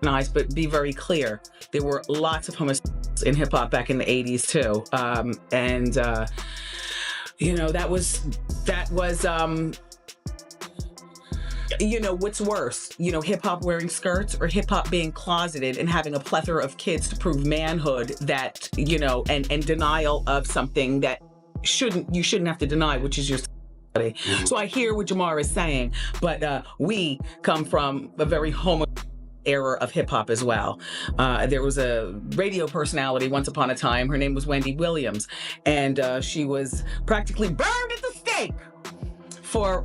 but be very clear. There were lots of homosexuals in hip hop back in the 80s too. That was what's worse, hip hop wearing skirts or hip hop being closeted and having a plethora of kids to prove manhood that, and denial of something that you shouldn't have to deny, which is your sexuality. Mm-hmm. So I hear what Jamar is saying, but we come from a very era of hip hop as well. There was a radio personality once upon a time. Her name was Wendy Williams, and she was practically burned at the stake for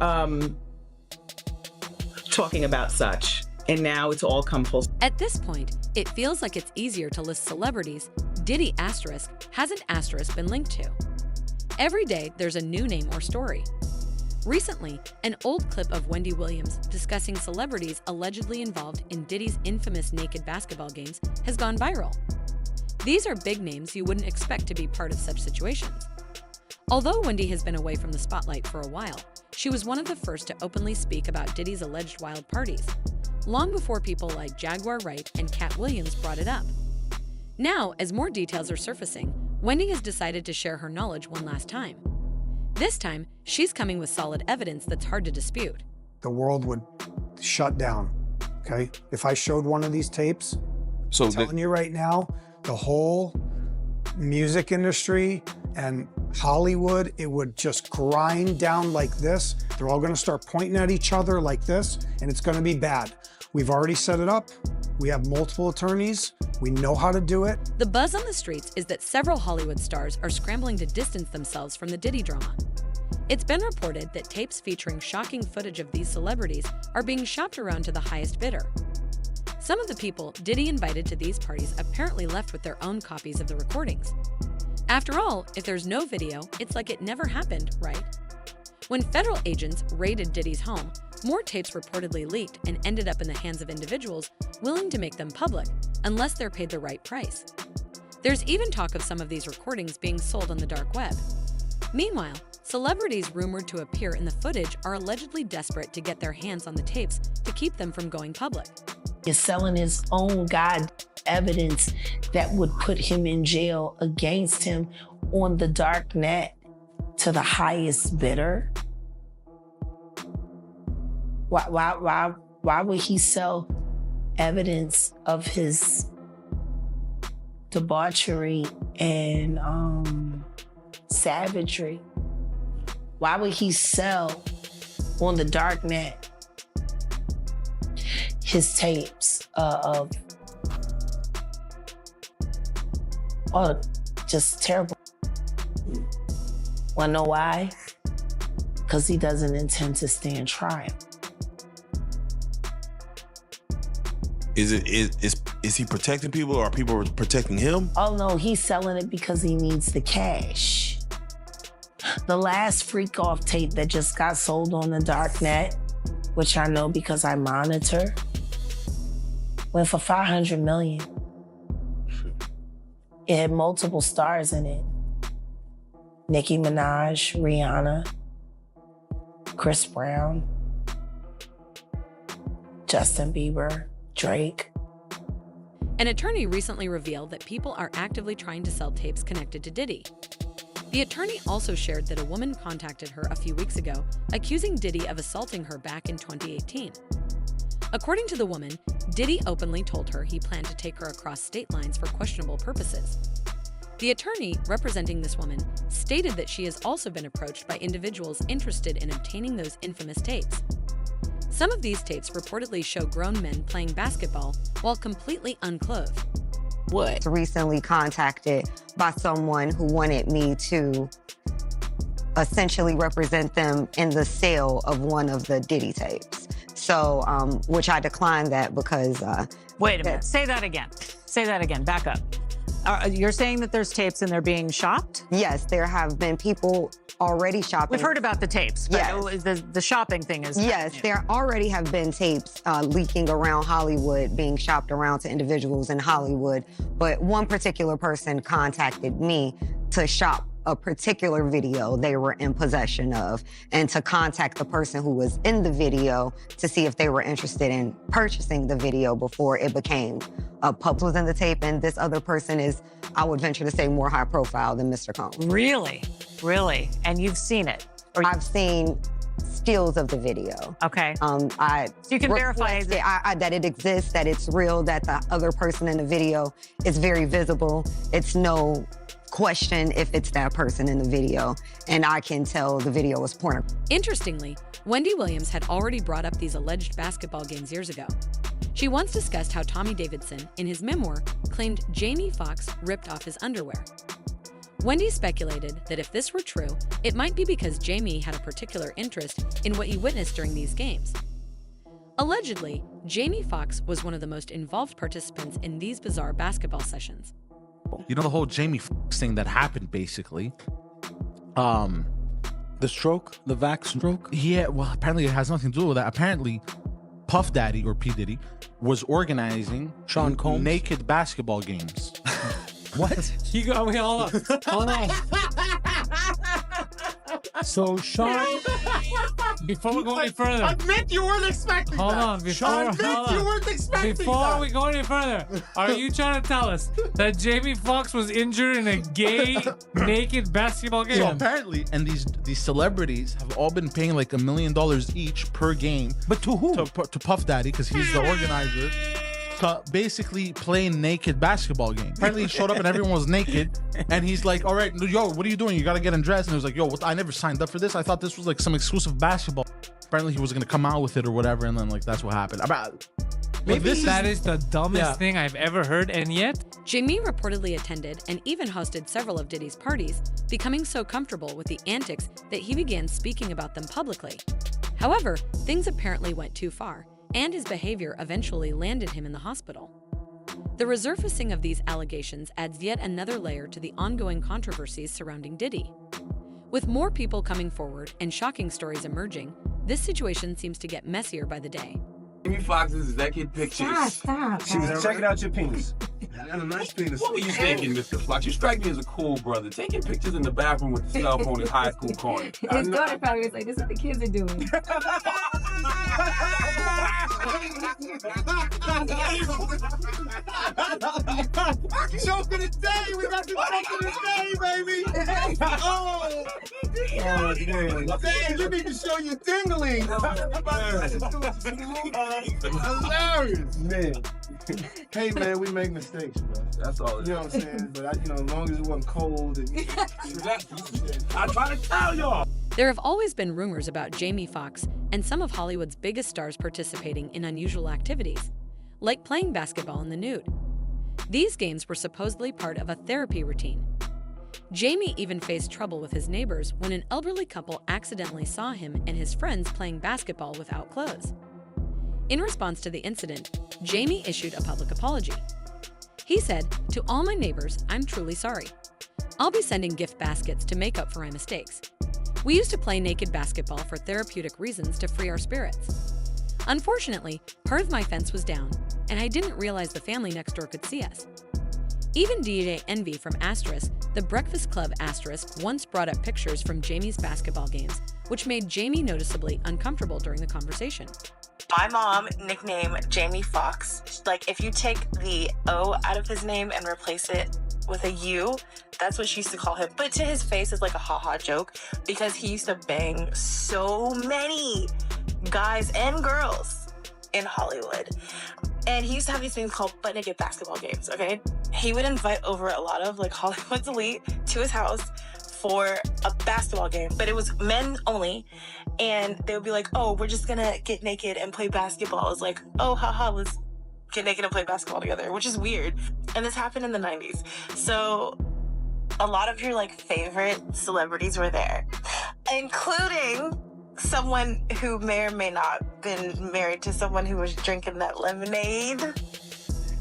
talking about such. And now it's all come full. At this point, it feels like it's easier to list celebrities Diddy asterisk hasn't asterisk been linked to. Every day, there's a new name or story. Recently, an old clip of Wendy Williams discussing celebrities allegedly involved in Diddy's infamous naked basketball games has gone viral. These are big names you wouldn't expect to be part of such situations. Although Wendy has been away from the spotlight for a while, she was one of the first to openly speak about Diddy's alleged wild parties, long before people like Jaguar Wright and Cat Williams brought it up. Now, as more details are surfacing, Wendy has decided to share her knowledge one last time. This time, she's coming with solid evidence that's hard to dispute. The world would shut down, okay? If I showed one of these tapes, I'm telling you right now, the whole music industry and Hollywood, it would just grind down like this. They're all gonna start pointing at each other like this, and it's gonna be bad. We've already set it up. We have multiple attorneys. We know how to do it. The buzz on the streets is that several Hollywood stars are scrambling to distance themselves from the Diddy drama. It's been reported that tapes featuring shocking footage of these celebrities are being shopped around to the highest bidder. Some of the people Diddy invited to these parties apparently left with their own copies of the recordings. After all, if there's no video, it's like it never happened, right? When federal agents raided Diddy's home, more tapes reportedly leaked and ended up in the hands of individuals willing to make them public, unless they're paid the right price. There's even talk of some of these recordings being sold on the dark web. Meanwhile, celebrities rumored to appear in the footage are allegedly desperate to get their hands on the tapes to keep them from going public. He's selling his own evidence that would put him in jail against him on the dark net to the highest bidder. Why would he sell evidence of his debauchery and savagery? Why would he sell on the dark net his tapes of just terrible? Wanna know why? Because he doesn't intend to stand trial. Is he protecting people, or are people protecting him? Oh no, he's selling it because he needs the cash. The last freak off tape that just got sold on the dark net, which I know because I monitor, went for $500 million. It had multiple stars in it. Nicki Minaj, Rihanna, Chris Brown, Justin Bieber, Drake. An attorney recently revealed that people are actively trying to sell tapes connected to Diddy. The attorney also shared that a woman contacted her a few weeks ago, accusing Diddy of assaulting her back in 2018. According to the woman, Diddy openly told her he planned to take her across state lines for questionable purposes. The attorney representing this woman stated that she has also been approached by individuals interested in obtaining those infamous tapes. Some of these tapes reportedly show grown men playing basketball while completely unclothed. Was recently contacted by someone who wanted me to essentially represent them in the sale of one of the Diddy tapes. So, which I declined that because... Wait a minute, say that again. Say that again, back up. You're saying that there's tapes and they're being shopped? Yes, there have been people already shopping. We've heard about the tapes, but yes. The shopping thing is... Yes, there already have been tapes leaking around Hollywood, being shopped around to individuals in Hollywood. But one particular person contacted me to shop a particular video they were in possession of and to contact the person who was in the video to see if they were interested in purchasing the video before it became public. Was in the tape, and this other person is, I would venture to say, more high profile than Mr. Combs. Really? Really? And you've seen it? Or I've seen stills of the video. Okay. So you can verify that it exists, that it's real, that the other person in the video is very visible. It's no question if it's that person in the video, and I can tell the video was porn. Interestingly, Wendy Williams had already brought up these alleged basketball games years ago. She once discussed how Tommy Davidson, in his memoir, claimed Jamie Foxx ripped off his underwear. Wendy speculated that if this were true, it might be because Jamie had a particular interest in what he witnessed during these games. Allegedly, Jamie Foxx was one of the most involved participants in these bizarre basketball sessions. You know the whole Jamie Foxx thing that happened, basically. The stroke, the vax stroke. Yeah, well, apparently it has nothing to do with that. Apparently, Puff Daddy or P Diddy was organizing Sean Combs? naked basketball games. What? You go. Wait, hold on. So Sean, before we go any further, Admit you weren't expecting hold that. on. Admit you weren't expecting Before that. we go any further, are you trying to tell us that Jamie Foxx was injured in a gay naked basketball game? So apparently, and these celebrities have all been paying like $1 million each per game. But to who? To Puff Daddy, because he's the organizer, to basically play naked basketball game. Apparently he showed up and everyone was naked, and he's like, all right, yo, what are you doing? You gotta get undressed. And he was like, yo, I never signed up for this. I thought this was like some exclusive basketball. Apparently he was gonna come out with it or whatever, and then like that's what happened. Maybe that is the dumbest thing I've ever heard, and yet Jamie reportedly attended and even hosted several of Diddy's parties, becoming so comfortable with the antics that he began speaking about them publicly. However, things apparently went too far, and his behavior eventually landed him in the hospital. The resurfacing of these allegations adds yet another layer to the ongoing controversies surrounding Diddy. With more people coming forward and shocking stories emerging, this situation seems to get messier by the day. Jamie Foxx's naked pictures. Stop. She was checking out your penis. I got a nice penis. What were you thinking, Mr. Fox? You strike me as a cool brother. Taking pictures in the bathroom with the cell phone is high school corny. His daughter probably was like, this is what the kids are doing. Joke of the day. We got the joke of the day, baby. Oh, damn, you need to show your dingling. Hilarious, man. Hey, man, we make mistakes, bro. That's all. You know what I'm saying? But as long as it wasn't cold and I try to tell y'all. There have always been rumors about Jamie Foxx and some of Hollywood's biggest stars participating in unusual activities, like playing basketball in the nude. These games were supposedly part of a therapy routine. Jamie even faced trouble with his neighbors when an elderly couple accidentally saw him and his friends playing basketball without clothes. In response to the incident, Jamie issued a public apology. He said, "To all my neighbors, I'm truly sorry. I'll be sending gift baskets to make up for my mistakes. We used to play naked basketball for therapeutic reasons to free our spirits. Unfortunately, part of my fence was down, and I didn't realize the family next door could see us." Even DJ Envy from Asterisk, the Breakfast Club Asterisk, once brought up pictures from Jamie's basketball games, which made Jamie noticeably uncomfortable during the conversation. My mom nicknamed Jamie Foxx. Like, if you take the O out of his name and replace it with a U, that's what she used to call him. But to his face, it's like a ha-ha joke because he used to bang so many guys and girls in Hollywood. And he used to have these things called butt naked basketball games, okay? He would invite over a lot of like Hollywood's elite to his house for a basketball game, but it was men only. And they would be like, oh, we're just gonna get naked and play basketball. It's like, oh, haha, let's get naked and play basketball together, which is weird. And this happened in the 90s. So a lot of your like favorite celebrities were there, including someone who may or may not been married to someone who was drinking that lemonade.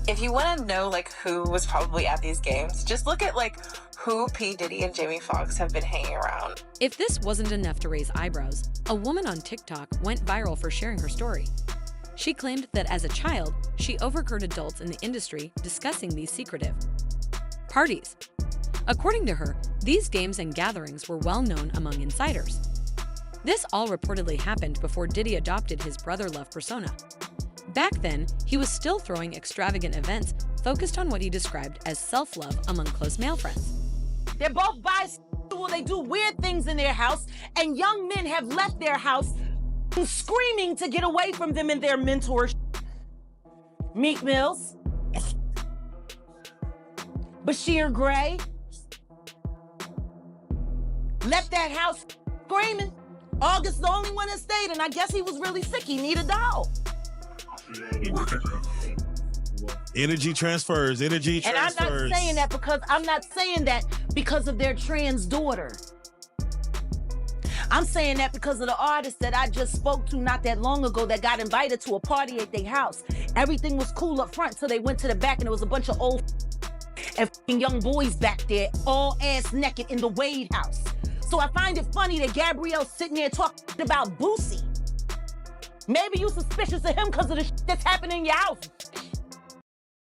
If you want to know like who was probably at these games, just look at like who P. Diddy and Jamie Foxx have been hanging around. If this wasn't enough to raise eyebrows, a woman on TikTok went viral for sharing her story. She claimed that as a child, she overheard adults in the industry discussing these secretive parties. According to her, these games and gatherings were well known among insiders. This all reportedly happened before Diddy adopted his brother love persona. Back then, he was still throwing extravagant events focused on what he described as self-love among close male friends. They're both bisexual, they do weird things in their house, and young men have left their house screaming to get away from them and their mentors. Meek Mills, Bashir Gray, left that house screaming. August the only one that stayed, and I guess he was really sick. He needed the help. Energy transfers. And I'm not saying that because of their trans daughter. I'm saying that because of the artist that I just spoke to not that long ago that got invited to a party at their house. Everything was cool up front till they went to the back and there was a bunch of old and young boys back there, all ass naked in the Wade house. So I find it funny that Gabrielle's sitting there talking about Boosie. Maybe you suspicious of him because of the shit that's happening in your house.